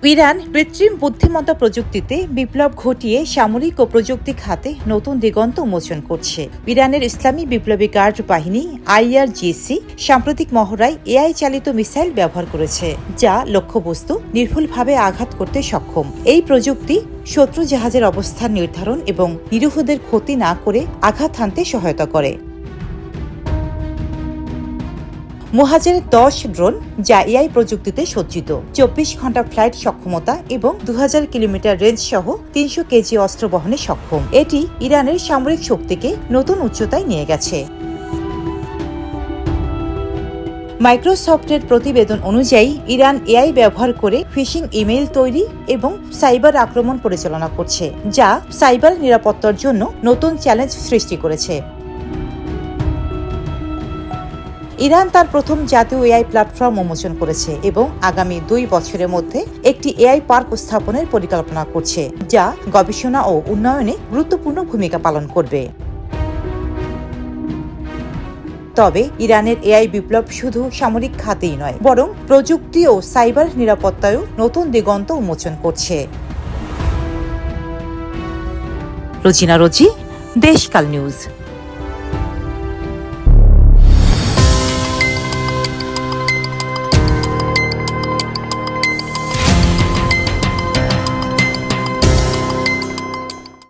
Iran কৃত্রিম বুদ্ধিমত্তা প্রযুক্তিতে বিপ্লব ঘটিয়ে সামরিক ও প্রযুক্তি খাতে নতুন দিগন্ত উন্মোচন করছে। ইরানের ইসলামী বিপ্লবী গার্ড বাহিনী IRGC সাম্প্রতিক মহড়ায় AI চালিত মিসাইল ব্যবহার করেছে, যা লক্ষ্যবস্তু নির্ভুলভাবে আঘাত করতে সক্ষম। এই প্রযুক্তি শত্রু জাহাজের অবস্থান নির্ধারণ এবং নিরীহদের ক্ষতি না করে আঘাত হানতে সহায়তা করে। মুহাজির-10 ড্রোন, যা AI প্রযুক্তিতে সজ্জিত, 24 ঘন্টা ফ্লাইট সক্ষমতা এবং 2000 কিলোমিটার রেঞ্জ সহ 300 কেজি অস্ত্র বহনে সক্ষম। এটি ইরানের সামরিক শক্তিকে নতুন উচ্চতায় নিয়ে গেছে। মাইক্রোসফটের প্রতিবেদন অনুযায়ী ইরান AI ব্যবহার করে ফিশিং ইমেইল তৈরি এবং সাইবার আক্রমণ পরিচালনা করছে, যা সাইবার নিরাপত্তার জন্য নতুন চ্যালেঞ্জ সৃষ্টি করেছে। ইরান তার প্রথম জাতীয় AI প্ল্যাটফর্ম উন্মোচন করেছে এবং আগামী 2 বছরের মধ্যে একটি AI পার্ক স্থাপনের পরিকল্পনা করছে, যা গবেষণা ও উন্নয়নে গুরুত্বপূর্ণ ভূমিকা পালন করবে। তবে ইরানের AI বিপ্লব শুধু সামরিক খাতেই নয়, বরং প্রযুক্তি ও সাইবার নিরাপত্তায়ও নতুন দিগন্ত উন্মোচন করছে। রোজিনা রোজি, দেশকাল নিউজ।